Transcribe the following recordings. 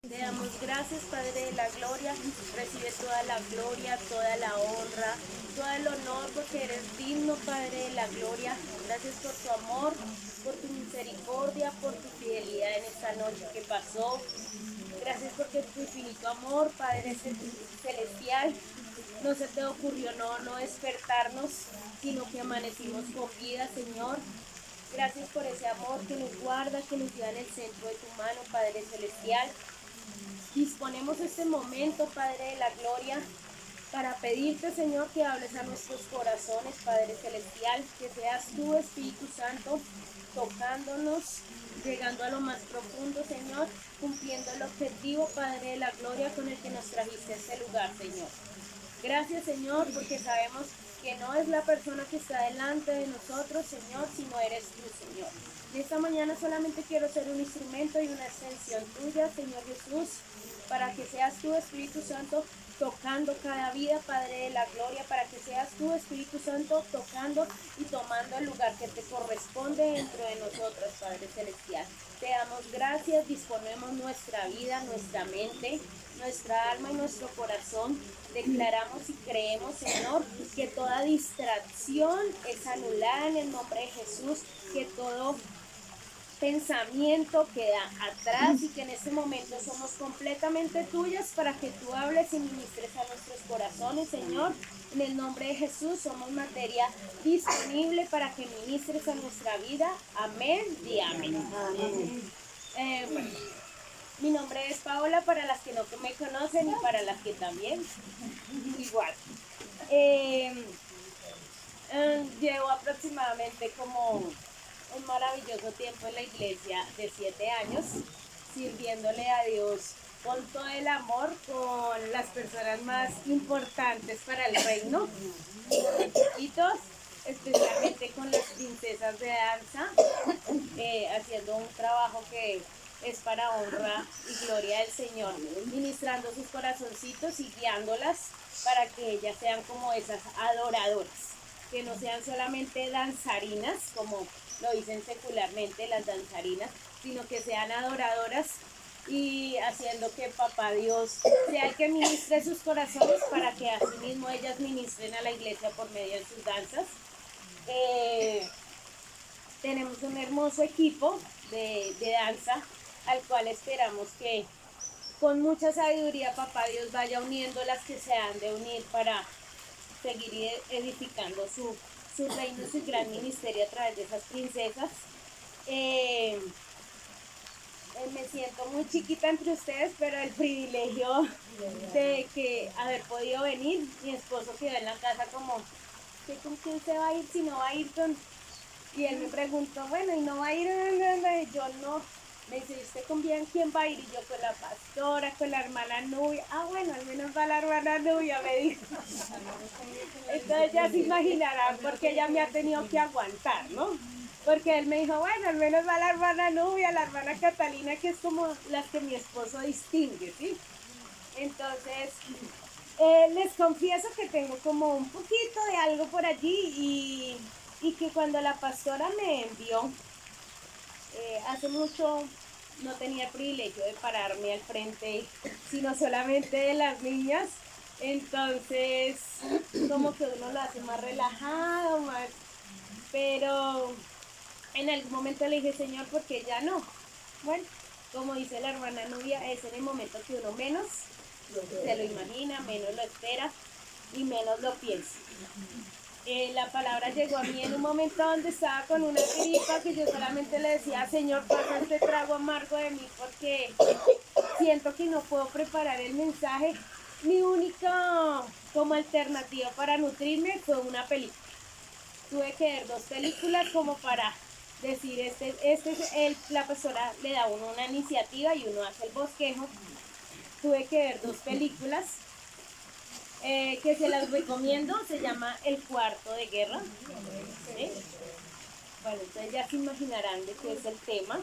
Te damos gracias, Padre de la gloria. Recibe toda la gloria, toda la honra, todo el honor, porque eres digno, Padre de la gloria. Gracias por tu amor, por tu misericordia, por tu fidelidad en esta noche que pasó. Gracias porque tu infinito amor, Padre celestial, no se te ocurrió no despertarnos, sino que amanecimos con vida, Señor. Gracias por ese amor que nos guarda, que nos lleva en el centro de tu mano, Padre celestial. Disponemos este momento, Padre de la gloria, para pedirte, Señor, que hables a nuestros corazones, Padre celestial, que seas tú, Espíritu Santo, tocándonos, llegando a lo más profundo, Señor, cumpliendo el objetivo, Padre de la gloria, con el que nos trajiste a este lugar, Señor. Gracias, Señor, porque sabemos que no es la persona que está delante de nosotros, Señor, sino eres tú, Señor. Y esta mañana solamente quiero ser un instrumento y una extensión tuya, Señor Jesús, para que seas tú, Espíritu Santo, tocando cada vida, Padre de la gloria, para que seas tú, Espíritu Santo, tocando y tomando el lugar que te corresponde dentro de nosotros, Padre Celestial. Te damos gracias, disponemos nuestra vida, nuestra mente, nuestra alma y nuestro corazón. Declaramos y creemos, Señor, que toda distracción es anulada en el nombre de Jesús, que todo pensamiento queda atrás y que en este momento somos completamente tuyas para que tú hables y ministres a nuestros corazones, Señor. En el nombre de Jesús somos materia disponible para que ministres a nuestra vida. Amén y amén. Bueno, mi nombre es Paola, para las que no me conocen y para las que también, igual. Llevo aproximadamente como un maravilloso tiempo en la iglesia de 7 años, sirviéndole a Dios con todo el amor, con las personas más importantes para el reino, chiquitos, especialmente con las princesas de danza, haciendo un trabajo que es para honra y gloria del Señor, ministrando sus corazoncitos y guiándolas para que ellas sean como esas adoradoras, que no sean solamente danzarinas, como lo dicen secularmente las danzarinas, sino que sean adoradoras y haciendo que Papá Dios sea el que ministre sus corazones para que así mismo ellas ministren a la iglesia por medio de sus danzas. Tenemos un hermoso equipo de danza al cual esperamos que con mucha sabiduría Papá Dios vaya uniendo las que se han de unir para seguir edificando su reino y su gran ministerio a través de esas princesas. Me siento muy chiquita entre ustedes, pero el privilegio de que haber podido venir, mi esposo quedó en la casa como, ¿con quién se va a ir si no va a ir con...? Y él me preguntó, bueno, ¿y no va a ir? Y yo no. Me dice, ¿usted con quién va a ir? Y yo con la pastora, con la hermana Nubia. Ah, bueno, al menos va la hermana Nubia, me dijo. Entonces ya se imaginarán porque ella me ha tenido que aguantar, ¿no? Porque él me dijo, bueno, al menos va la hermana Nubia, la hermana Catalina, que es como las que mi esposo distingue, ¿sí? Entonces, les confieso que tengo como un poquito de algo por allí y que cuando la pastora me envió, hace mucho no tenía el privilegio de pararme al frente, sino solamente de las niñas. Entonces, como que uno lo hace más relajado, más... Pero en algún momento le dije, Señor, ¿por qué ya no? Bueno, como dice la hermana Nubia, es en el momento que uno menos se lo imagina, menos lo espera y menos lo piensa. La palabra llegó a mí en un momento donde estaba con una gripa que yo solamente le decía, Señor, pasa este trago amargo de mí porque siento que no puedo preparar el mensaje. Mi única como alternativa para nutrirme fue una película. Tuve que ver 2 películas como para decir, la persona le da a uno una iniciativa y uno hace el bosquejo. Tuve que ver 2 películas que se las recomiendo, se llama El Cuarto de Guerra. ¿Sí? Bueno, entonces ya se imaginarán de qué es el tema.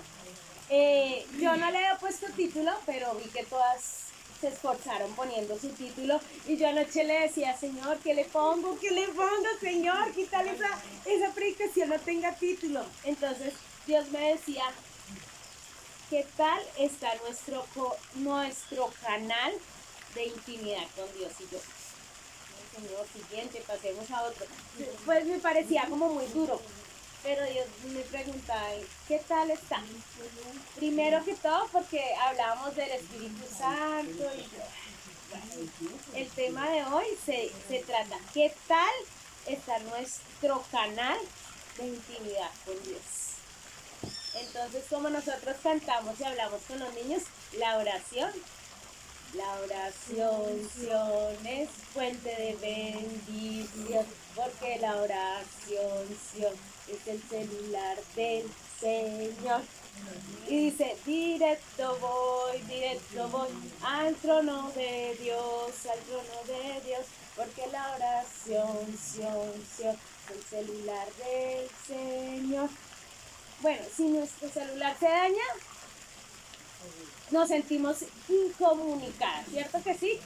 Yo no le he puesto título, pero vi que todas se esforzaron poniendo su título y yo anoche le decía, Señor, ¿qué le pongo? ¿Qué le pongo, Señor? ¿Qué tal esa predicación no tenga título? Entonces Dios me decía ¿qué tal está nuestro canal de intimidad con Dios? Y yo, Señor, siguiente, pasemos a otro. Pues me parecía como muy duro, pero Dios me preguntaba, ¿qué tal está? Primero que todo porque hablábamos del Espíritu Santo y bueno, el tema de hoy se trata, ¿qué tal está nuestro canal de intimidad con Dios? Entonces, como nosotros cantamos y hablamos con los niños, la oración es fuente de bendición, porque la oración es el celular del Señor. Y dice, directo voy al trono de Dios, porque la oración, es el celular del Señor. Bueno, si nuestro celular se daña, nos sentimos incomunicadas, ¿cierto que sí?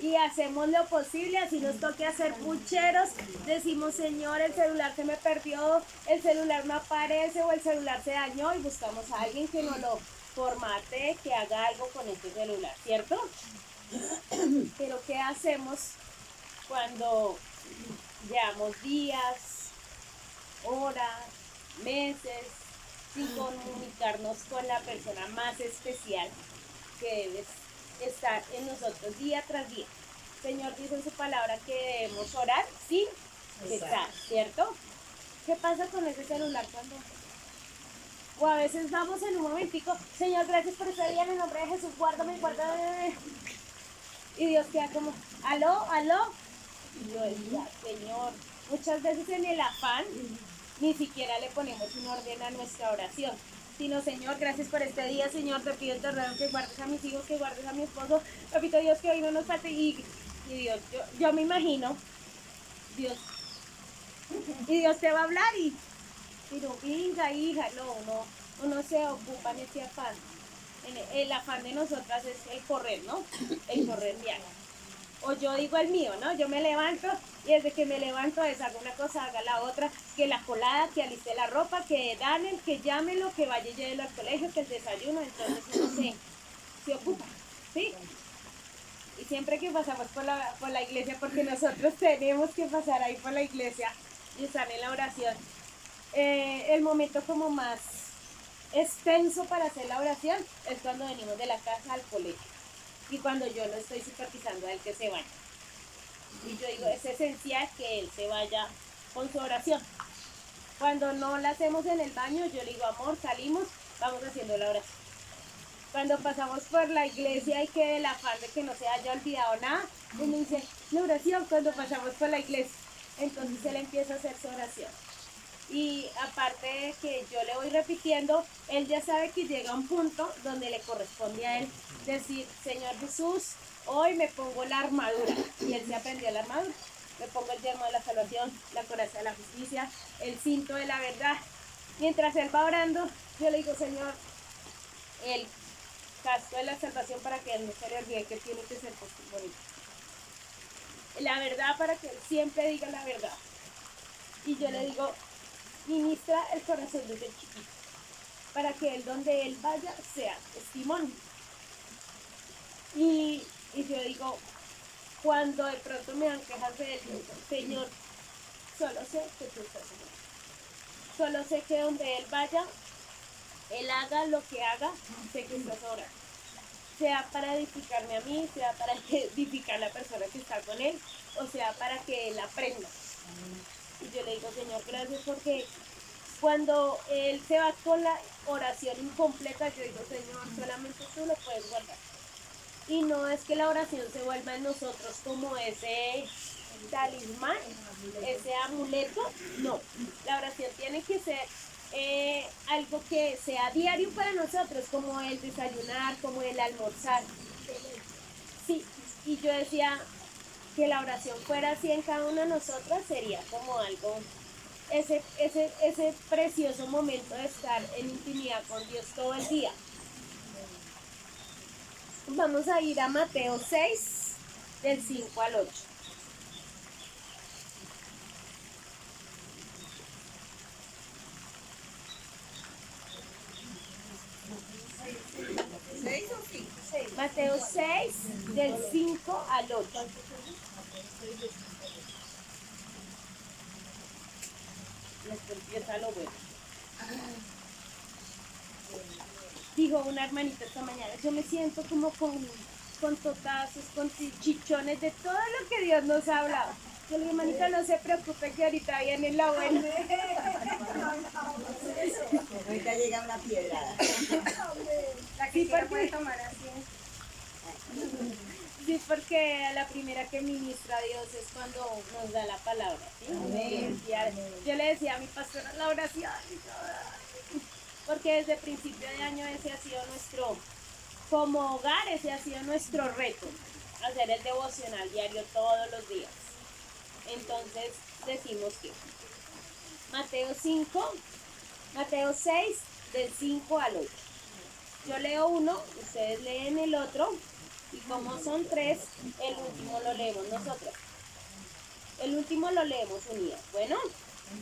Y hacemos lo posible, así nos toque hacer pucheros, decimos, Señor, el celular se me perdió, el celular no aparece o el celular se dañó y buscamos a alguien que nos lo formate, que haga algo con este celular, ¿cierto? Pero ¿qué hacemos cuando llevamos días, horas, meses sin comunicarnos con la persona más especial que debe estar en nosotros día tras día? Señor dice en su palabra que debemos orar sin cesar, ¿cierto? ¿Qué pasa con ese celular cuando... O a veces vamos en un momentico, Señor, gracias por este día, en el nombre de Jesús, guárdame. Y Dios queda como, aló. Y yo decía, Señor, muchas veces en el afán ni siquiera le ponemos un orden a nuestra oración, sino, Señor, gracias por este día, Señor, te pido perdón, que guardes a mis hijos, que guardes a mi esposo, papito Dios, que hoy no nos falte. Y Dios, yo me imagino, Dios, y Dios te va a hablar pero hija, no, uno se ocupa en ese afán. El afán de nosotras es el correr, ¿no? El correr diario. O yo digo el mío, ¿no? Yo me levanto y desde que me levanto es hago una cosa, haga la otra, que la colada, que aliste la ropa, que Daniel, que llámelo, que vaya y llévelo al colegio, que el desayuno, entonces uno se ocupa, ¿sí? Y siempre que pasamos por la iglesia, porque nosotros tenemos que pasar ahí por la iglesia y estar en la oración, el momento como más extenso para hacer la oración es cuando venimos de la casa al colegio y cuando yo no estoy supervisando a él que se vaya. Y yo digo, es esencial que él se vaya con su oración. Cuando no la hacemos en el baño, yo le digo, amor, salimos, vamos haciendo la oración. Cuando pasamos por la iglesia y que el afán de que no se haya olvidado nada, él me dice, la oración cuando pasamos por la iglesia. Entonces él empieza a hacer su oración. Y aparte de que yo le voy repitiendo, él ya sabe que llega un punto donde le corresponde a él decir, Señor Jesús, hoy me pongo la armadura. Y él se aprendió la armadura. Me pongo el yermo de la salvación, la coraza de la justicia, el cinto de la verdad. Mientras él va orando, yo le digo, Señor, el casco de la salvación para que él no se le olvide que tiene que ser bonito. La verdad para que él siempre diga la verdad. Y yo le digo, ministra el corazón desde chiquito, para que él donde él vaya sea testimonio. Y yo digo, cuando de pronto me dan quejas de él, yo digo, Señor, solo sé que tú estás en él. Solo sé que donde él vaya, él haga lo que haga, sé que estás orando. Sea para edificarme a mí, sea para edificar a la persona que está con él, o sea para que él aprenda. Y yo le digo, Señor, gracias porque cuando él se va con la oración incompleta, yo digo, Señor, solamente tú lo puedes guardar. Y no es que la oración se vuelva en nosotros como ese talismán, ese amuleto, no. La oración tiene que ser algo que sea diario para nosotros, como el desayunar, como el almorzar. Sí, y yo decía que la oración fuera así en cada una de nosotras, sería como algo ese precioso momento de estar en intimidad con Dios todo el día. Vamos a ir a Mateo 6, del 5 al 8. Mateo 6, del 5 al 8. Esto empieza lo bueno. Dijo una hermanita esta mañana, yo me siento como con totazos, con chichones de todo lo que Dios nos ha hablado. Yo le dije, hermanita, no se preocupe que ahorita viene la buena. Ahorita llega una piedrada. La que sí, puede tomar así. Sí, porque la primera que ministra a Dios es cuando nos da la palabra, ¿sí? Amén. Yo le decía a mi pastora la oración, porque desde principio de año ese ha sido nuestro, como hogar, ese ha sido nuestro reto, hacer el devocional diario todos los días. Entonces decimos que Mateo 6, del 5 al 8. Yo leo uno, ustedes leen el otro, y como son tres, el último lo leemos nosotros. El último lo leemos unidos. Bueno,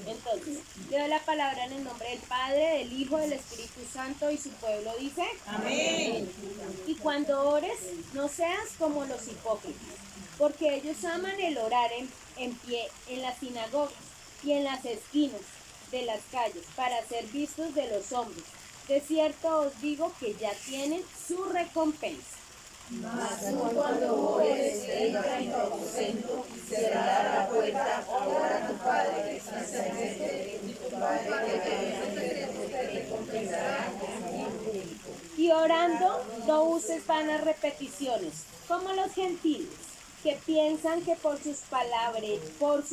entonces, le doy la palabra en el nombre del Padre, del Hijo, del Espíritu Santo, y su pueblo dice: amén. Y cuando ores, no seas como los hipócritas, porque ellos aman el orar en pie en las sinagogas y en las esquinas de las calles, para ser vistos de los hombres. De cierto os digo que ya tienen su recompensa. Mas tú cuando ores, entra en tu aposento y cerrará la puerta, ora a tu Padre que está en secreto, y tu Padre que te ve en secreto te recompensará con público. Y orando, no uses vanas repeticiones, como los gentiles, que piensan que por su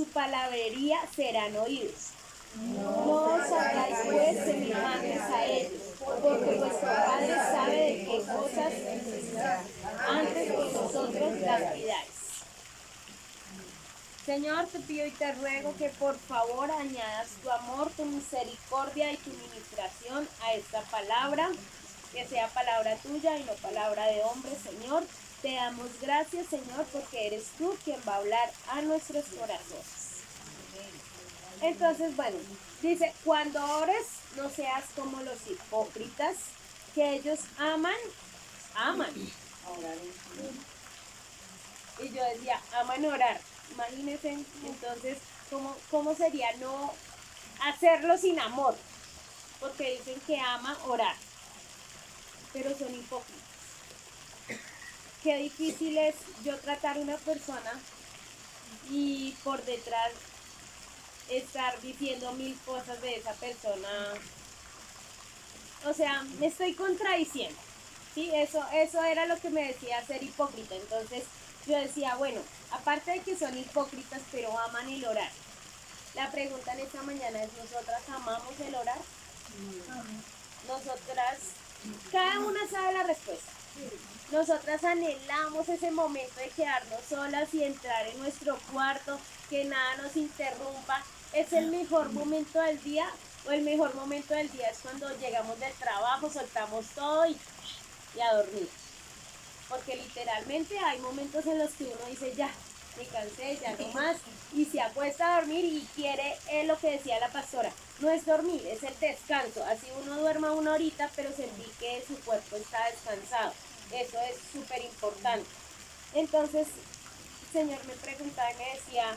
palabrería serán oídos. No os hagáis pues semejantes a ellos, porque vuestro Padre sabe de qué cosas antes que vosotros las pidáis. Señor, te pido y te ruego que por favor añadas tu amor, tu misericordia y tu ministración a esta palabra, que sea palabra tuya y no palabra de hombre, Señor. Te damos gracias, Señor, porque eres tú quien va a hablar a nuestros corazones. Entonces, bueno, dice, cuando ores, no seas como los hipócritas, que ellos aman. Y yo decía, aman orar. Imagínense, entonces, ¿cómo sería no hacerlo sin amor? Porque dicen que ama orar, pero son hipócritas. Qué difícil es yo tratar a una persona y por detrás estar diciendo mil cosas de esa persona. O sea, me estoy contradiciendo. ¿Sí? Eso era lo que me decía ser hipócrita. Entonces yo decía, bueno, aparte de que son hipócritas, pero aman el orar. La pregunta en esta mañana es, ¿nosotras amamos el orar? Nosotras, cada una sabe la respuesta. Nosotras anhelamos ese momento de quedarnos solas y entrar en nuestro cuarto, que nada nos interrumpa. ¿Es el mejor momento del día? O el mejor momento del día es cuando llegamos del trabajo, soltamos todo y a dormir. Porque literalmente hay momentos en los que uno dice, ya, me cansé, ya no más, y se acuesta a dormir y quiere, es lo que decía la pastora, no es dormir, es el descanso. Así uno duerma una horita, pero sentir que su cuerpo está descansado. Eso es súper importante. Entonces, el Señor me preguntaba y me decía,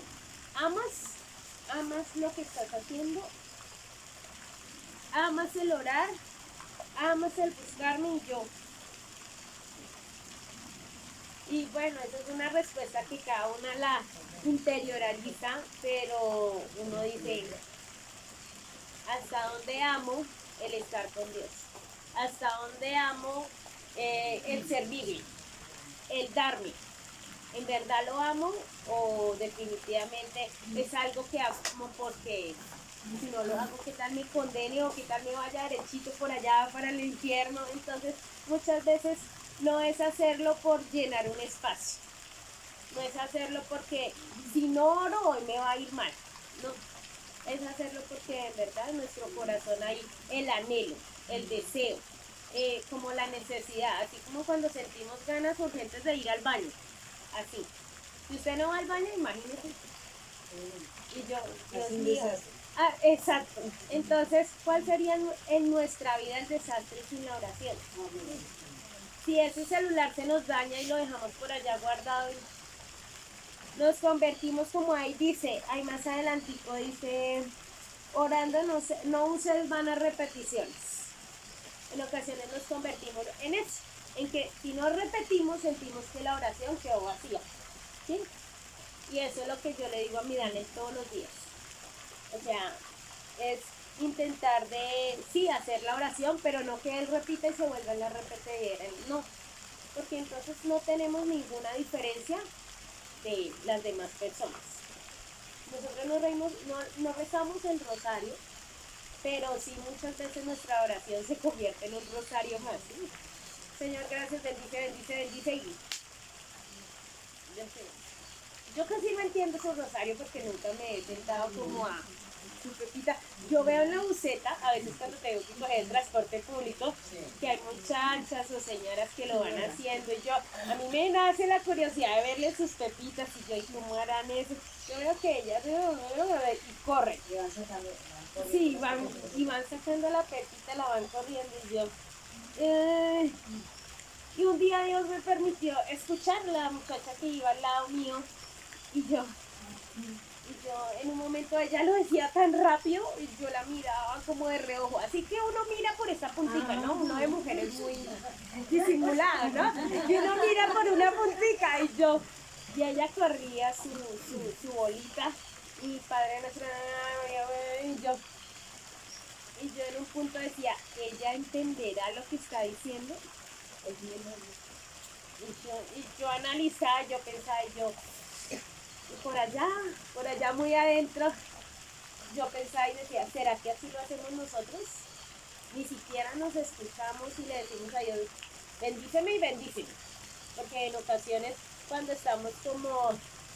¿amas lo que estás haciendo? ¿Amas el orar? ¿Amas el buscarme? Y bueno, esa es una respuesta que cada una la interioriza, pero uno dice, ¿hasta dónde amo el estar con Dios? ¿Hasta dónde amo el servirle, el darme? ¿En verdad lo amo o definitivamente es algo que amo porque si no lo hago, qué tal me condene o qué tal me vaya derechito por allá para el infierno? Entonces, muchas veces no es hacerlo por llenar un espacio, no es hacerlo porque si no oro hoy me va a ir mal, no, es hacerlo porque en verdad en nuestro corazón hay el anhelo, el deseo, como la necesidad, así como cuando sentimos ganas urgentes de ir al baño, así. Si usted no va al baño, imagínese. Y yo, Dios mío. Ah, exacto. Entonces, ¿cuál sería en nuestra vida el desastre sin la oración? si ese celular se nos daña y lo dejamos por allá guardado, nos convertimos como ahí dice, ahí más adelantico dice, orando no uses vanas repeticiones. En ocasiones nos convertimos en eso, en que si no repetimos sentimos que la oración quedó vacía, ¿sí? Y eso es lo que yo le digo a mi Daniel todos los días. O sea, es intentar de, sí, hacer la oración, pero no que él repita y se vuelva en la repetidera, no, porque entonces no tenemos ninguna diferencia de las demás personas. Nosotros no rezamos el rosario, pero sí muchas veces nuestra oración se convierte en un rosario más. ¿Sí? Señor, gracias, bendice, bendice, bendice. Y yo casi no entiendo ese rosario porque nunca me he sentado como a su pepita. Yo veo en la buceta, a veces cuando tengo que coger el transporte público, que hay muchachas o señoras que lo van haciendo. Y a mí me nace la curiosidad de verle sus pepitas y yo, ¿y cómo harán eso? Yo veo que ellas y corren. Y van sacando, Sí, van sacando la pepita, la van corriendo y yo. Y un día Dios me permitió escuchar a la muchacha que iba al lado mío y yo en un momento ella lo decía tan rápido y yo la miraba como de reojo. Así que uno mira por esa puntica, ¿no? Uno de mujeres muy disimulada, ¿no? Y uno mira por una puntica y ella corría su bolita y Padre nuestro, y yo en un punto decía, ¿ella entenderá lo que está diciendo? Y yo analizaba, yo pensaba, y por allá muy adentro, yo pensaba y decía, ¿será que así lo hacemos nosotros? Ni siquiera nos escuchamos y le decimos a Dios, bendíceme y bendíceme. Porque en ocasiones cuando estamos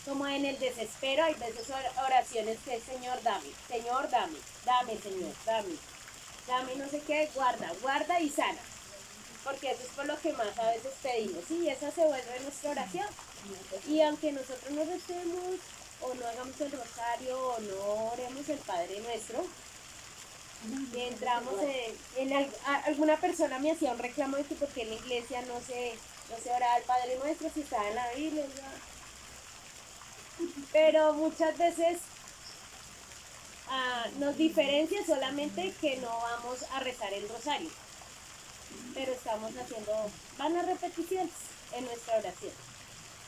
como en el desespero, hay veces oraciones que es Señor, dame, Señor, dame, Señor, dame no sé qué, guarda y sana. Porque eso es por lo que más a veces pedimos, y esa se vuelve nuestra oración. Y aunque nosotros no recemos, o no hagamos el rosario, o no oremos el Padre Nuestro, entramos alguna persona me hacía un reclamo de que porque en la iglesia no se oraba al Padre Nuestro, si estaba en la Biblia, pero muchas veces nos diferencia solamente que no vamos a rezar el rosario, pero estamos haciendo vanas repeticiones en nuestra oración.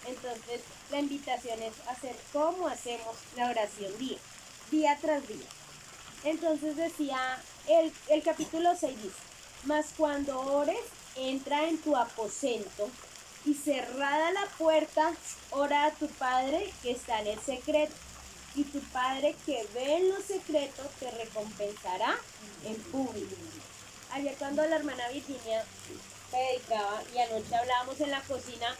Entonces, la invitación es hacer como hacemos la oración día tras día. Entonces decía, el capítulo 6 dice, mas cuando ores, entra en tu aposento y cerrada la puerta, ora a tu Padre que está en el secreto. Y tu Padre que ve en lo secreto te recompensará en público. Ayer cuando la hermana Virginia predicaba y anoche hablábamos en la cocina,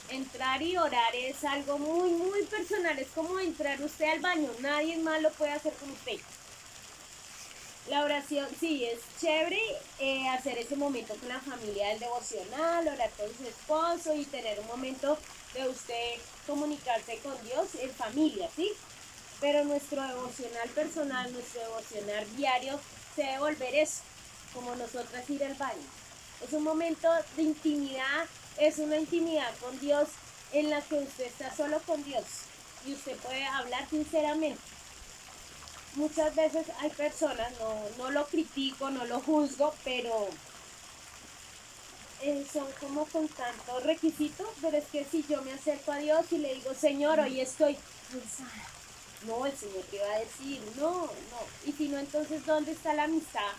entrar y orar es algo muy, muy personal. Es como entrar usted al baño. Nadie más lo puede hacer con usted. La oración, sí, es chévere hacer ese momento con la familia del devocional, orar con su esposo y tener un momento de usted comunicarse con Dios en familia, ¿sí? Pero nuestro devocional personal, nuestro devocional diario, se debe volver eso, como nosotras ir al baño. Es un momento de intimidad, es una intimidad con Dios en la que usted está solo con Dios y usted puede hablar sinceramente. Muchas veces hay personas, no lo critico, no lo juzgo, pero son como con tantos requisitos, pero es que si yo me acerco a Dios y le digo, Señor, hoy estoy cansada, no, el Señor te va a decir, no, y si no, entonces, ¿dónde está la amistad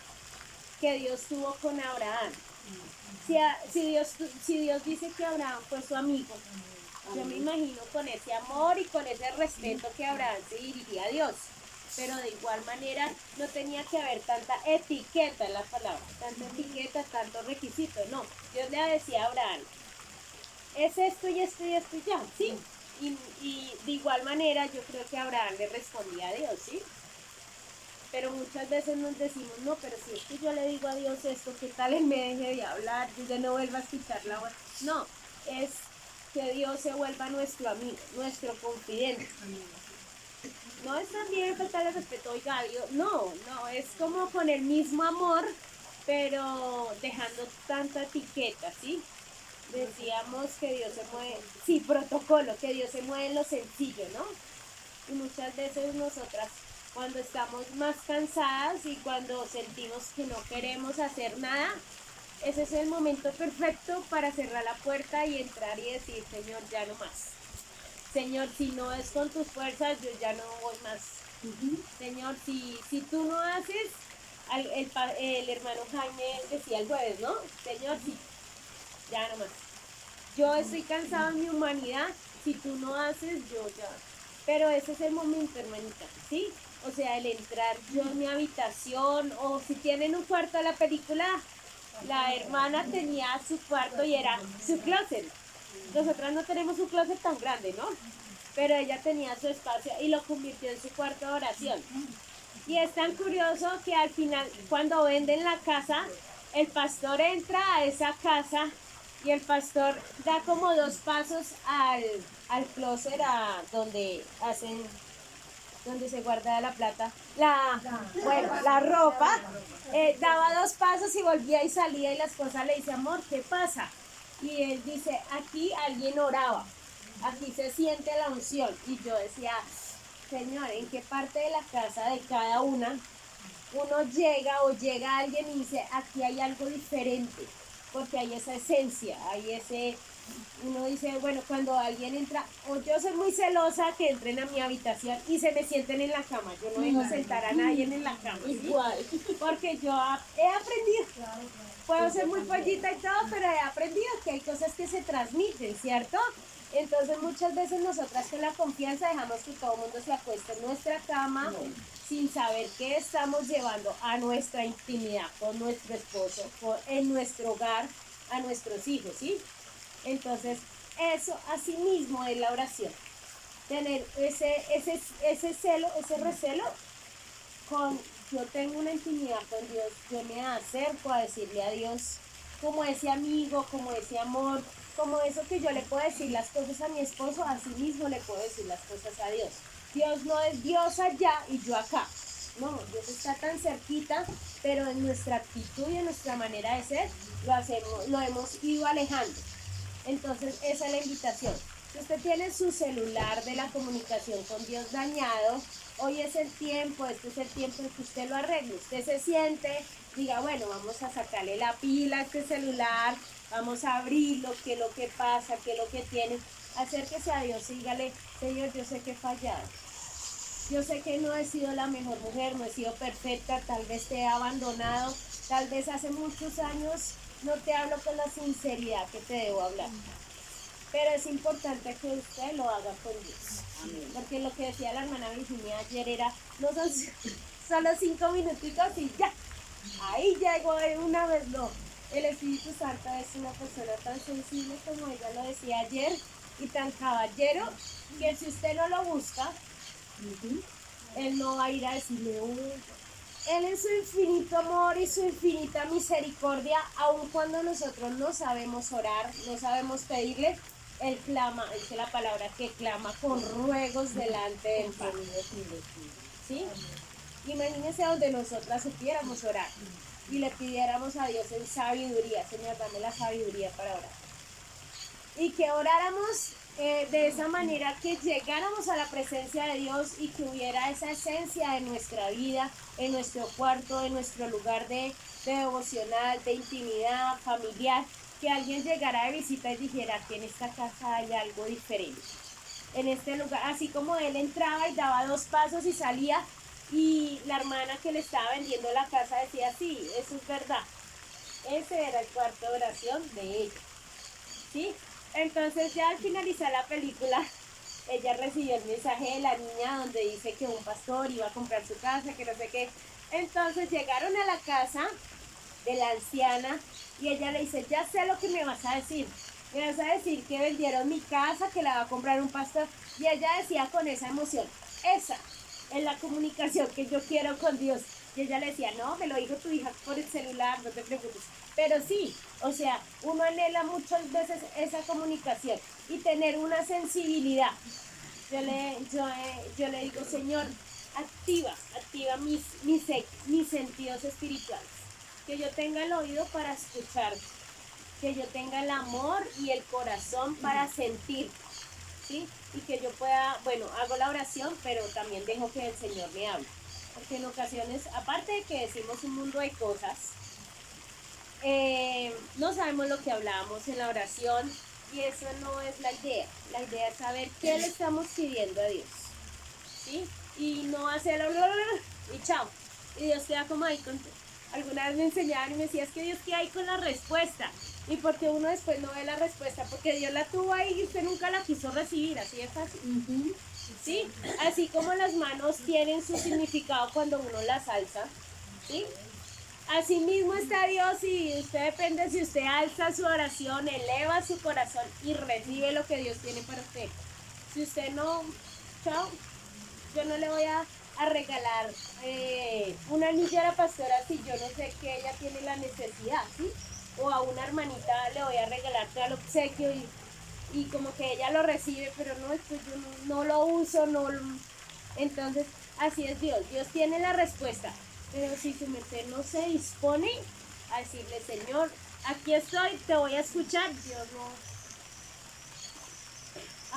que Dios tuvo con Abraham? Si Dios dice que Abraham fue su amigo, yo me imagino con ese amor y con ese respeto que Abraham se dirigía a Dios. Pero de igual manera no tenía que haber tanta etiqueta en la palabra, tanta etiqueta, tanto requisito, no. Dios le decía a Abraham, es esto y esto y esto y ya, ¿sí? Y de igual manera yo creo que Abraham le respondía a Dios, ¿sí? Pero muchas veces nos decimos, no, pero si es que yo le digo a Dios esto, ¿qué tal él me deje de hablar? Yo ya no vuelva a escuchar la voz. No, es que Dios se vuelva nuestro amigo, nuestro confidente. No es también faltarle respeto, oiga, Dios, no, es como con el mismo amor pero dejando tanta etiqueta, ¿sí? Decíamos que Dios se mueve, sí, protocolo, que Dios se mueve en lo sencillo, ¿no? Y muchas veces nosotras, cuando estamos más cansadas y cuando sentimos que no queremos hacer nada, ese es el momento perfecto para cerrar la puerta y entrar y decir, Señor, ya no más. Señor, si no es con tus fuerzas, yo ya no voy más. Señor, si tú no haces, el hermano Jaime decía el jueves, ¿no? Señor, si ya no más. Yo estoy cansado en mi humanidad, si tú no haces, yo ya. Pero ese es el momento, hermanita, ¿sí? O sea, el entrar yo en mi habitación, o si tienen un cuarto de la película, la hermana tenía su cuarto y era su closet. Nosotras no tenemos un closet tan grande, ¿no? Pero ella tenía su espacio y lo convirtió en su cuarto de oración. Y es tan curioso que al final, cuando venden la casa, el pastor entra a esa casa y el pastor da como 2 pasos al closet donde se guarda la plata, la ropa, daba 2 pasos y volvía y salía y la esposa le dice, amor, ¿qué pasa? Y él dice, aquí alguien oraba, aquí se siente la unción. Y yo decía, Señor, ¿en qué parte de la casa de cada una uno llega o llega alguien y dice, aquí hay algo diferente? Porque hay esa esencia, hay ese, uno dice, bueno, cuando alguien entra, o yo soy muy celosa que entren a mi habitación y se me sienten en la cama, yo no dejo sentar a nadie en la cama, ¿sí? Igual, porque yo he aprendido, puedo ser muy pollita y todo, pero he aprendido que hay cosas que se transmiten, ¿cierto? Entonces muchas veces nosotras con la confianza dejamos que todo el mundo se acueste en nuestra cama sin saber qué estamos llevando a nuestra intimidad con nuestro esposo, en nuestro hogar, a nuestros hijos, ¿sí? Entonces, eso asimismo es la oración. Tener ese celo, ese recelo con, yo tengo una intimidad con Dios, yo me acerco a decirle a Dios como ese amigo, como ese amor, como eso que yo le puedo decir las cosas a mi esposo, así mismo le puedo decir las cosas a Dios. Dios no es Dios allá y yo acá. No, Dios está tan cerquita, pero en nuestra actitud y en nuestra manera de ser lo hemos ido alejando. Entonces, esa es la invitación. Si usted tiene su celular de la comunicación con Dios dañado, hoy es el tiempo, este es el tiempo en que usted lo arregle. Usted se siente, diga, bueno, vamos a sacarle la pila a este celular, vamos a abrirlo, qué es lo que pasa, qué es lo que tiene. Acérquese a Dios y dígale, Señor, yo sé que he fallado. Yo sé que no he sido la mejor mujer, no he sido perfecta, tal vez te he abandonado, tal vez hace muchos años no te hablo con la sinceridad que te debo hablar. Pero es importante que usted lo haga con Dios. Amén. Porque lo que decía la hermana Virginia ayer era, no son solo 5 minutitos y ya. Ahí llegó de una vez, no. El Espíritu Santo es una persona tan sensible como ella lo decía ayer y tan caballero que si usted no lo busca, él no va a ir a decirle, él en su infinito amor y su infinita misericordia, aun cuando nosotros no sabemos orar, no sabemos pedirle, Él clama, dice la palabra que clama con ruegos delante del Padre. ¿Sí? Imagínense donde nosotras supiéramos orar y le pidiéramos a Dios en sabiduría, Señor, dame la sabiduría para orar. Y que oráramos de esa manera, que llegáramos a la presencia de Dios y que hubiera esa esencia en nuestra vida, en nuestro cuarto, en nuestro lugar de devocional, de intimidad familiar, que alguien llegara de visita y dijera que en esta casa hay algo diferente. En este lugar, así como él entraba y daba 2 pasos y salía, y la hermana que le estaba vendiendo la casa decía, sí, eso es verdad. Ese era el cuarto de oración de ella. ¿Sí? Entonces ya al finalizar la película, ella recibió el mensaje de la niña donde dice que un pastor iba a comprar su casa, que no sé qué. Entonces llegaron a la casa de la anciana y ella le dice, ya sé lo que me vas a decir. Me vas a decir que vendieron mi casa, que la va a comprar un pastor. Y ella decía con esa emoción, esa es la comunicación que yo quiero con Dios. Y ella le decía, no, me lo dijo tu hija por el celular, no te preocupes. Pero sí, o sea, uno anhela muchas veces esa comunicación y tener una sensibilidad. Yo le digo, Señor, activa mis sentidos espirituales. que yo tenga el oído para escuchar, que yo tenga el amor y el corazón para sentir, ¿sí? Y que yo pueda, bueno, hago la oración, pero también dejo que el Señor me hable. Porque en ocasiones, aparte de que decimos un mundo de cosas, no sabemos lo que hablábamos en la oración y eso no es la idea. La idea es saber qué le estamos pidiendo a Dios, ¿sí? Y no hacerlo y chao. Y Dios queda como ahí con... Alguna vez me enseñaban y me decía, es que Dios queda ahí con la respuesta. Y porque uno después no ve la respuesta, porque Dios la tuvo ahí y usted nunca la quiso recibir, así de fácil. ¿Sí? Así como las manos tienen su significado cuando uno las alza, ¿sí? Así mismo está Dios y usted depende si usted alza su oración, eleva su corazón y recibe lo que Dios tiene para usted. Si usted no, chao, yo no le voy a regalar un anillo a la pastora si yo no sé que ella tiene la necesidad, ¿sí? O a una hermanita le voy a regalar todo el obsequio y como que ella lo recibe, pero no, pues yo no lo uso, no. Entonces, así es Dios. Dios tiene la respuesta, pero si su mente no se dispone a decirle, Señor, aquí estoy, te voy a escuchar, Dios no.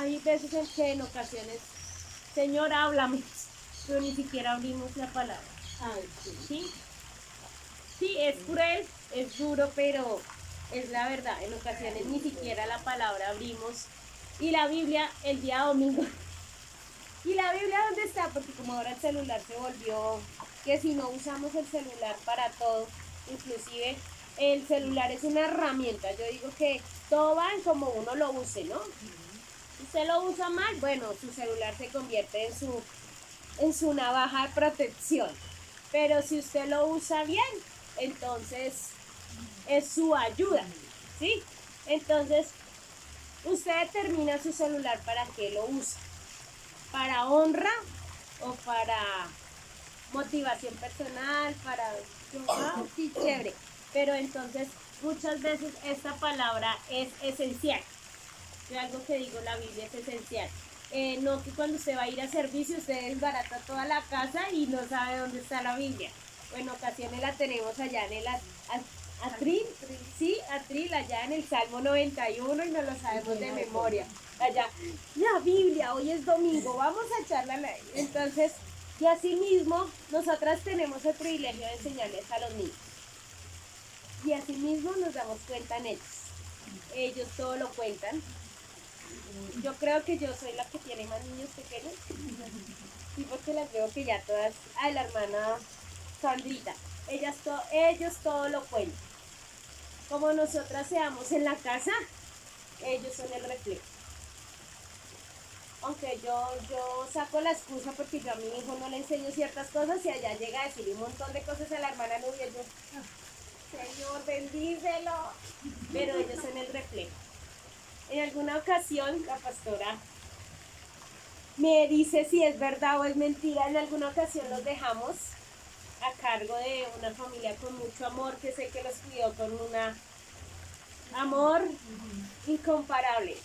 Hay veces en que en ocasiones, Señor, háblame, pero ni siquiera abrimos la palabra. Ay, sí. ¿Sí? Sí, es cruel, es duro, pero es la verdad. En ocasiones ni siquiera la palabra abrimos. Y la Biblia el día domingo. ¿Y la Biblia dónde está? Porque como ahora el celular se volvió, que si no usamos el celular para todo, inclusive el celular es una herramienta. Yo digo que todo va en como uno lo use, ¿no? Si usted lo usa mal, bueno, su celular se convierte en su navaja de protección. Pero si usted lo usa bien, entonces es su ayuda, ¿sí? Entonces, usted determina su celular para qué lo usa. ¿Para honra o para motivación personal? Para... sí, chévere. Pero entonces, muchas veces esta palabra es esencial. Es algo que digo, la Biblia es esencial. No que cuando usted va a ir a servicio, usted desbarata toda la casa y no sabe dónde está la Biblia. En ocasiones la tenemos allá en el atril, sí, atril, allá en el Salmo 91 y no lo sabemos de memoria. Allá, la Biblia, hoy es domingo, vamos a echarla. Entonces, y así mismo, nosotras tenemos el privilegio de enseñarles a los niños. Y así mismo nos damos cuenta en ellos. Ellos todo lo cuentan. Yo creo que yo soy la que tiene más niños pequeños. Sí, porque las veo que ya todas, la hermana Sandrita, ellos todo lo cuentan. Como nosotras seamos en la casa, ellos son el reflejo. Aunque yo saco la excusa porque yo a mi hijo no le enseño ciertas cosas y allá llega a decir un montón de cosas a la hermana Nubia y yo, Señor, bendícelo. Pero ellos son el reflejo. En alguna ocasión la pastora me dice si es verdad o es mentira. En alguna ocasión los dejamos a cargo de una familia con mucho amor, que sé que los cuidó con un amor incomparable.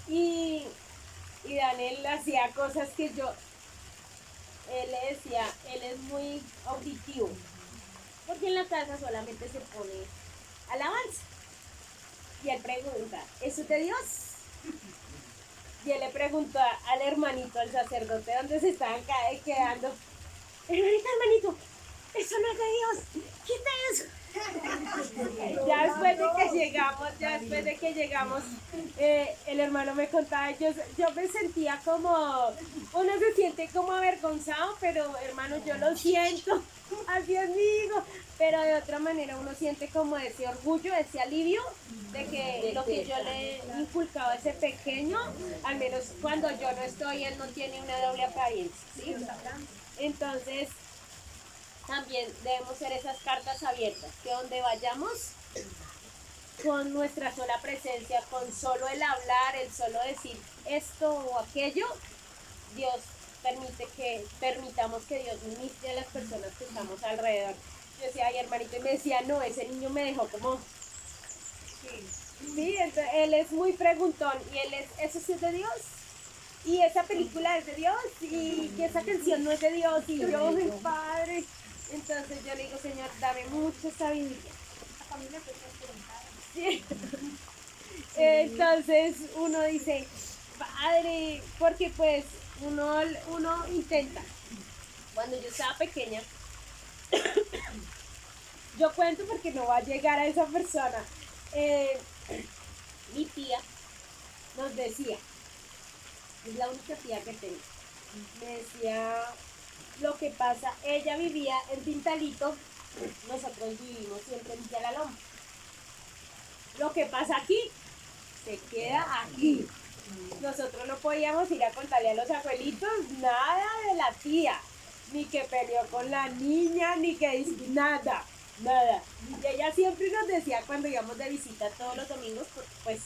Y Daniel hacía cosas que él le decía, él es muy auditivo, porque en la casa solamente se pone alabanza. Y él pregunta, ¿eso es de Dios? Y él le preguntó al hermanito, al sacerdote, donde se estaban quedando, hermanito, eso no es de Dios, quita eso. Ya después de que llegamos, el hermano me contaba, yo me sentía como, uno se siente como avergonzado, pero hermano, yo lo siento, así es mi hijo, pero de otra manera uno siente como ese orgullo, ese alivio de que lo que yo le inculcaba a ese pequeño, al menos cuando yo no estoy, él no tiene una doble apariencia, ¿sí? Entonces, también debemos ser esas cartas abiertas, que donde vayamos, con nuestra sola presencia, con solo el hablar, el solo decir esto o aquello, Dios permitamos que Dios ministre a las personas que estamos alrededor. Yo decía, ay hermanito, y me decía, no, ese niño me dejó como... Sí, entonces, él es muy preguntón y ¿eso sí es de Dios? Y esa película es de Dios y que esa canción no es de Dios y yo, mi padre, Entonces yo le digo, Señor, dame mucha sabiduría. Sí. Entonces uno dice, Padre, porque pues uno intenta. Cuando yo estaba pequeña, yo cuento porque no va a llegar a esa persona. Mi tía nos decía, es la única tía que tengo, me decía lo que pasa, ella vivía en Tintalito, nosotros vivimos siempre en Villa La Loma. Lo que pasa aquí, se queda aquí. Nosotros no podíamos ir a contarle a los abuelitos nada de la tía, ni que peleó con la niña, ni que nada, nada. Y ella siempre nos decía cuando íbamos de visita todos los domingos, pues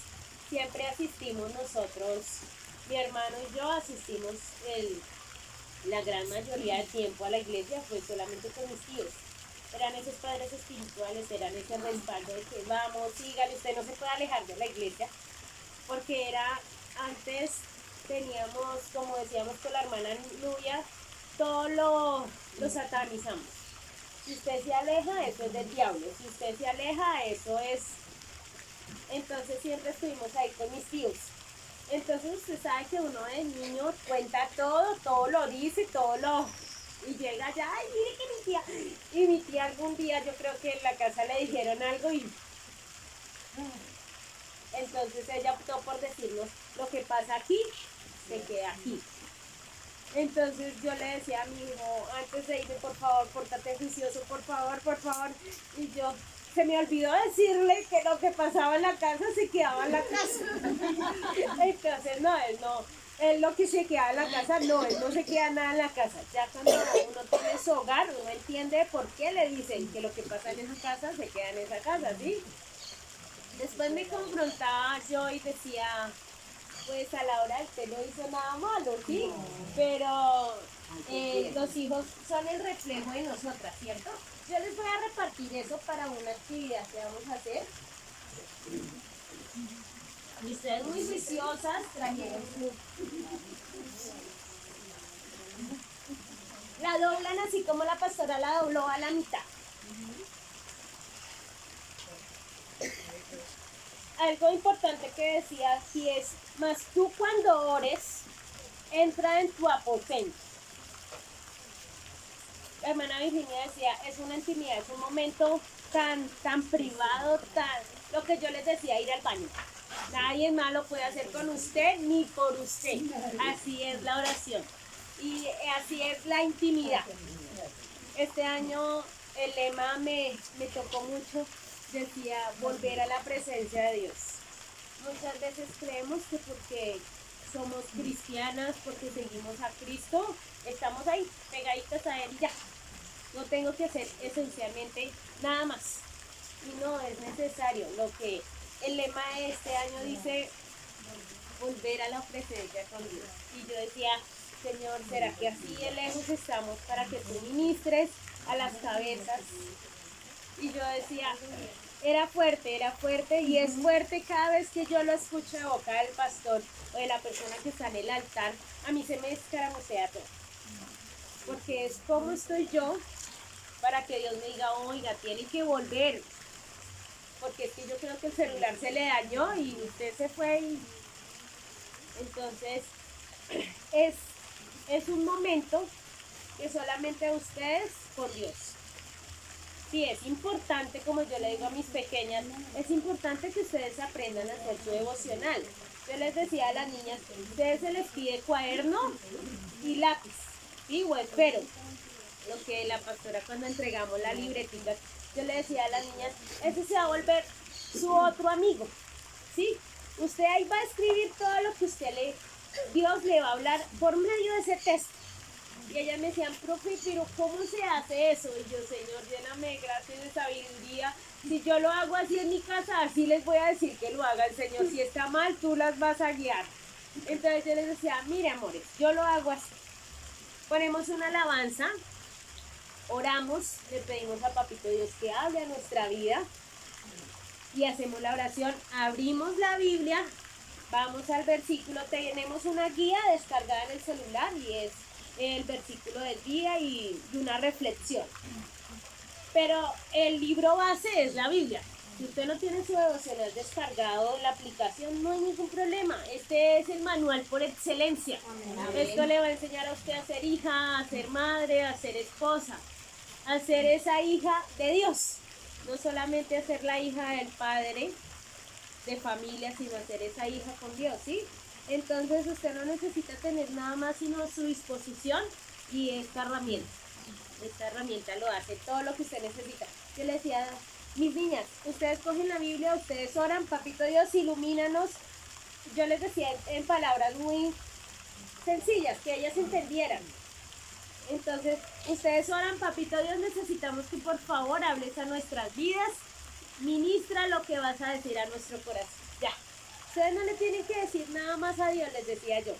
siempre asistimos nosotros, mi hermano y yo asistimos la gran mayoría del tiempo a la iglesia, pues solamente con mis tíos. Eran esos padres espirituales, eran ese respaldo de que vamos, sígale, usted no se puede alejar de la iglesia, porque antes teníamos, como decíamos con la hermana Nubia, todo lo satanizamos. Si usted se aleja, eso es del diablo. Si usted se aleja, eso es... Entonces siempre estuvimos ahí con mis tíos. Entonces usted sabe que uno de niño cuenta todo lo dice, y llega allá, ay, mire que mi tía... Y mi tía algún día, yo creo que en la casa le dijeron algo y... Entonces ella optó por decirnos, lo que pasa aquí, se queda aquí. Entonces yo le decía a mi hijo, antes de irme, por favor, pórtate juicioso, por favor, por favor. Y yo, se me olvidó decirle que lo que pasaba en la casa se quedaba en la casa. Entonces, no, él lo que se queda en la casa, no, él no se queda nada en la casa. Ya cuando uno tiene su hogar, uno entiende por qué le dicen que lo que pasa en esa casa se queda en esa casa, ¿sí? Después me confrontaba yo y decía, pues a la hora usted no hizo nada malo, ¿sí? Pero los hijos son el reflejo de nosotras, ¿cierto? Yo les voy a repartir eso para una actividad que vamos a hacer. Y ustedes muy juiciosas trajeron la doblan así como la pastora la dobló a la mitad. Algo importante que decía aquí es, más tú cuando ores, entra en tu aposento. La hermana Virginia decía, es una intimidad, es un momento tan privado, lo que yo les decía, ir al baño. Nadie más lo puede hacer con usted ni por usted. Así es la oración. Y así es la intimidad. Este año el lema me tocó mucho, decía, volver a la presencia de Dios. Muchas veces creemos que porque somos cristianas, porque seguimos a Cristo, estamos ahí pegaditas a Él y ya. No tengo que hacer esencialmente nada más. Y no es necesario. Lo que el lema de este año dice, volver a la presencia con Dios. Y yo decía, Señor, ¿será que así de lejos estamos para que tú ministres a las cabezas? Y yo decía, era fuerte y es fuerte cada vez que yo lo escucho de boca del pastor o de la persona que está en el altar, a mí se me escaramuzea todo. Porque es como estoy yo para que Dios me diga, oiga, tiene que volver. Porque es que yo creo que el celular se le dañó y usted se fue y... Entonces, es un momento que solamente ustedes con Dios. Sí, es importante, como yo le digo a mis pequeñas, es importante que ustedes aprendan a hacer su devocional. Yo les decía a las niñas, ustedes se les pide cuaderno y lápiz, ¿sí? O espero. Lo que la pastora cuando entregamos la libretita, yo le decía a las niñas, ese se va a volver su otro amigo, ¿sí? Usted ahí va a escribir todo lo que Dios le va a hablar por medio de ese texto. Y ellas me decían, profe, pero ¿cómo se hace eso? Y yo, Señor, lléname de gracia y de sabiduría. Si yo lo hago así en mi casa, así les voy a decir que lo haga el Señor. Si está mal, tú las vas a guiar. Entonces yo les decía, mire, amores, yo lo hago así. Ponemos una alabanza, oramos, le pedimos a Papito Dios que hable a nuestra vida y hacemos la oración, abrimos la Biblia, vamos al versículo, tenemos una guía descargada en el celular y es el versículo del día y una reflexión. Pero el libro base es la Biblia. Si usted no tiene su devocional descargado en la aplicación, no hay ningún problema. Este es el manual por excelencia. Esto le va a enseñar a usted a ser hija, a ser madre, a ser esposa, a ser esa hija de Dios. No solamente a ser la hija del padre de familia, sino a ser esa hija con Dios, ¿sí? Entonces usted no necesita tener nada más sino su disposición y esta herramienta. Esta herramienta lo hace todo lo que usted necesita. Yo le decía, mis niñas, ustedes cogen la Biblia, ustedes oran, papito Dios, ilumínanos. Yo les decía en palabras muy sencillas, que ellas entendieran. Entonces, ustedes oran, papito Dios, necesitamos que por favor hables a nuestras vidas, ministra lo que vas a decir a nuestro corazón. Ya, ustedes no le tienen que decir nada más a Dios, les decía yo.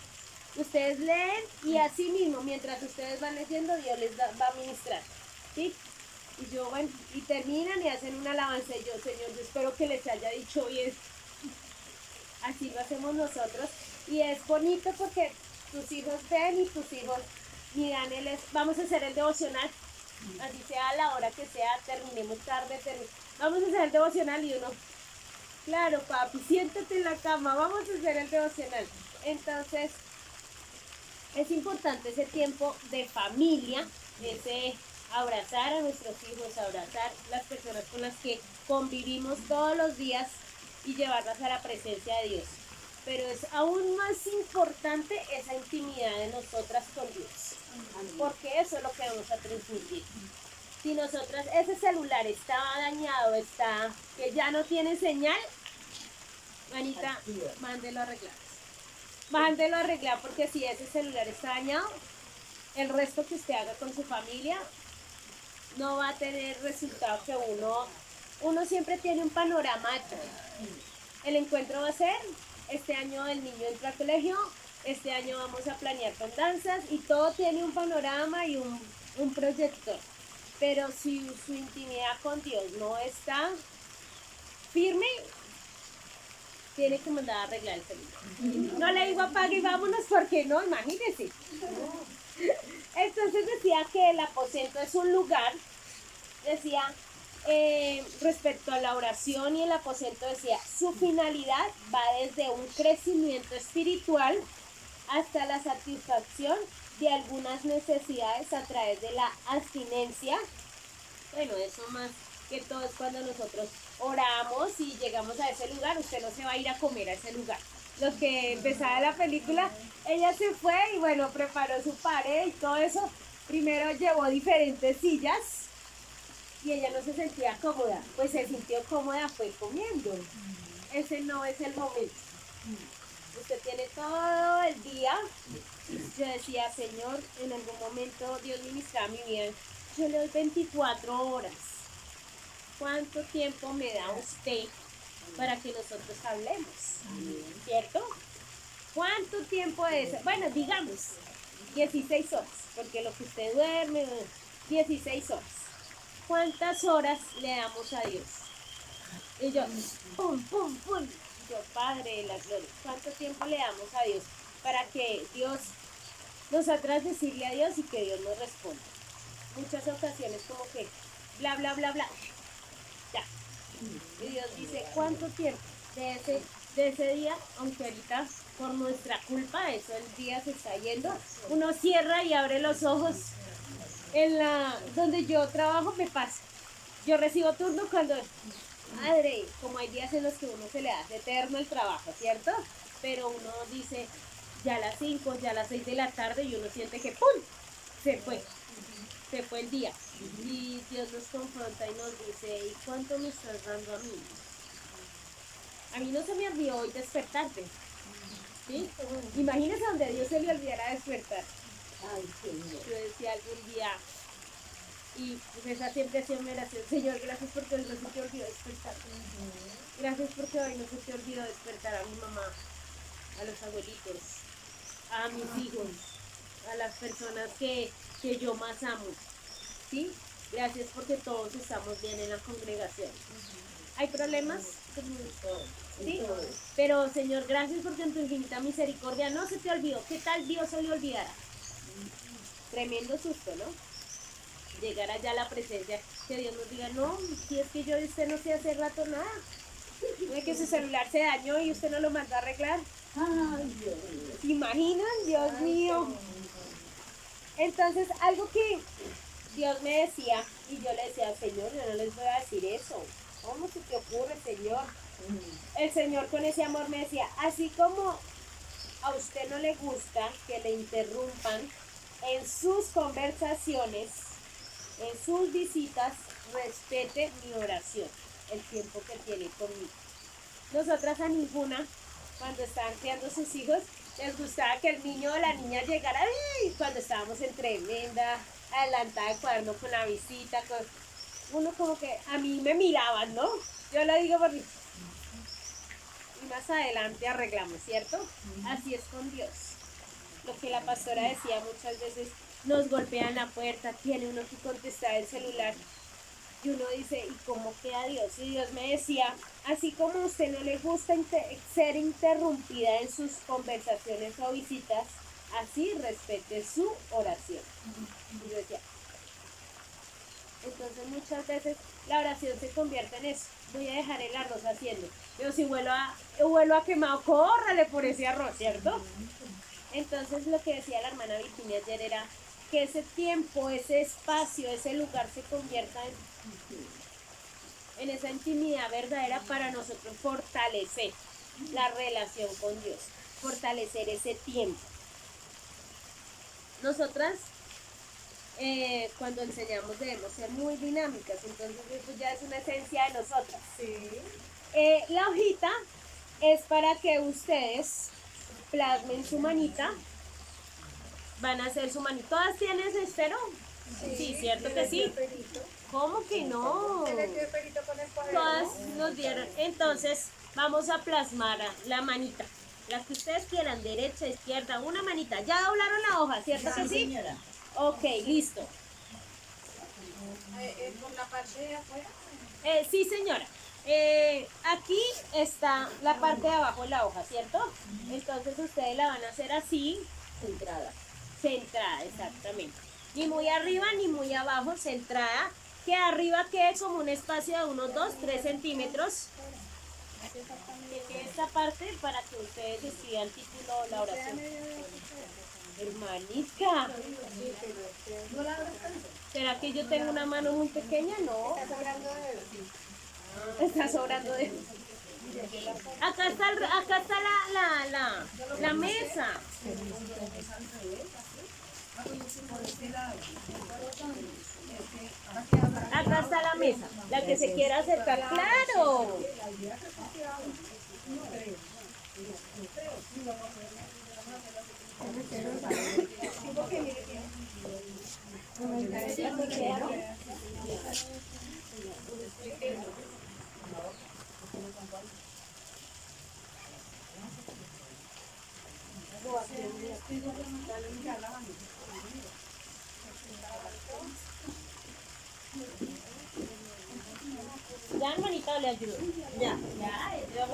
Ustedes leen y así mismo, mientras ustedes van leyendo, Dios les va a ministrar, ¿sí? Y yo, bueno, y terminan y hacen una alabanza. Y yo, Señor, yo espero que les haya dicho bien. Así lo hacemos nosotros. Y es bonito porque tus hijos ven y tus hijos miran, vamos a hacer el devocional. Así sea a la hora que sea, terminemos tarde, vamos a hacer el devocional y uno, claro, papi, siéntate en la cama, vamos a hacer el devocional. Entonces, es importante ese tiempo de familia, ese abrazar a nuestros hijos, abrazar las personas con las que convivimos todos los días y llevarlas a la presencia de Dios. Pero es aún más importante esa intimidad de nosotras con Dios, porque eso es lo que vamos a transmitir. Si nosotras, ese celular está dañado, que ya no tiene señal, Anita, mándelo a arreglar. Mándelo a arreglar, porque si ese celular está dañado, el resto que usted haga con su familia no va a tener resultado que uno siempre tiene un panorama. El encuentro va a ser, este año el niño entra al colegio, este año vamos a planear con danzas y todo tiene un panorama y un proyector. Pero si su intimidad con Dios no está firme, tiene que mandar a arreglar el celular. No le digo apague y vámonos porque no, imagínese. Entonces decía que el aposento es un lugar, decía, respecto a la oración y el aposento decía, su finalidad va desde un crecimiento espiritual hasta la satisfacción de algunas necesidades a través de la abstinencia. Bueno, eso más que todo es cuando nosotros oramos y llegamos a ese lugar, usted no se va a ir a comer a ese lugar. Los que empezaba la película, ella se fue y bueno, preparó su pared y todo eso. Primero llevó diferentes sillas y ella no se sentía cómoda, pues se sintió cómoda fue comiendo. Ese no es el momento. Usted tiene todo el día. Yo decía, Señor, en algún momento Dios ministraba mi vida. Yo le doy 24 horas. ¿Cuánto tiempo me da usted para que nosotros hablemos? ¿Cierto? ¿Cuánto tiempo es? Bueno, digamos, 16 horas, porque lo que usted duerme, 16 horas. ¿Cuántas horas le damos a Dios? Y yo, pum, pum, pum. Yo, Padre de la gloria, ¿cuánto tiempo le damos a Dios para que Dios, nosotras decirle a Dios y que Dios nos responda? Muchas ocasiones como que bla, bla, bla, bla. Ya. Y Dios dice, ¿cuánto tiempo de ese día? Aunque ahorita por nuestra culpa, eso el día se está yendo, uno cierra y abre los ojos. Donde yo trabajo me pasa. Yo recibo turno cuando, madre, como hay días en los que uno se le hace eterno el trabajo, ¿cierto? Pero uno dice, ya a las 5, ya a las 6 de la tarde y uno siente que ¡pum! Se fue el día. Y Dios nos confronta y nos dice, ¿y cuánto me estás dando a mí? A mí no se me olvidó hoy despertarte. ¿Sí? Imagínese donde a Dios se le olvidara despertar. Ay, Señor. Yo decía algún día, y pues esa siempre ha sido mi oración, Señor, gracias porque hoy no se te olvidó despertar. Gracias porque hoy no se te olvidó despertar a mi mamá, a los abuelitos, a mis hijos, a las personas que yo más amo. ¿Sí? Gracias porque todos estamos bien en la congregación. ¿Hay problemas? ¿Sí? Pero Señor, gracias porque en tu infinita misericordia no se te olvidó. ¿Qué tal Dios se le olvidara? tremendo susto, ¿no? Llegar allá a la presencia, que Dios nos diga, no, si es que yo y usted no sé hace rato nada. No es que su celular se dañó y usted no lo mandó a arreglar. Ay, Dios mío. ¿Se imaginan? Dios mío. Entonces, algo que Dios me decía, y yo le decía, Señor, yo no les voy a decir eso. ¿Cómo se te ocurre, Señor? El Señor con ese amor me decía, así como a usted no le gusta que le interrumpan en sus conversaciones, en sus visitas, respete mi oración, el tiempo que tiene conmigo. Nosotras a ninguna, cuando estaban criando sus hijos, les gustaba que el niño o la niña llegara ¡ay! Cuando estábamos en tremenda adelantada de cuaderno con la visita, uno como que a mí me miraban, ¿no? Yo lo digo porque y más adelante arreglamos, ¿cierto? Así es con Dios. Lo que la pastora decía muchas veces, nos golpean la puerta, tiene uno que contestar el celular. Y uno dice, ¿y cómo queda Dios? Y Dios me decía, así como a usted no le gusta ser interrumpida en sus conversaciones o visitas, así respete su oración. Y yo decía, entonces muchas veces la oración se convierte en eso. Voy a dejar el arroz haciendo. Pero si vuelo a quemado, córrale por ese arroz, ¿cierto? Entonces lo que decía la hermana Virginia ayer era que ese tiempo, ese espacio, ese lugar se convierta en esa intimidad verdadera para nosotros fortalecer la relación con Dios, fortalecer ese tiempo. Nosotras cuando enseñamos debemos ser muy dinámicas, entonces eso ya es una esencia de nosotras. Sí. La hojita es para que ustedes plasmen su manita, van a hacer su manita. ¿Todas tienen esfero? Sí, ¿cierto que sí? ¿Cómo que no? Todas nos dieron. Entonces vamos a plasmar la manita, la que ustedes quieran, derecha, izquierda, una manita. Ya doblaron la hoja, ¿cierto que sí? Señora. Ok, listo. ¿Por la parte de afuera? Sí, señora. Aquí está la parte de abajo de la hoja, ¿cierto? Entonces ustedes la van a hacer así, Centrada. centrada, exactamente. Ni muy arriba ni muy abajo, centrada. Que arriba quede como un espacio de unos 2-3 centímetros. Que quede esta parte para que ustedes escriban el título o la oración. Hermanita, ¿será que yo tengo una mano muy pequeña? No. Está sobrando de... Acá está la mesa. Acá está la mesa. La que se quiera acercar, claro. Ya, hermanita, le ayudo. Ya. Ya,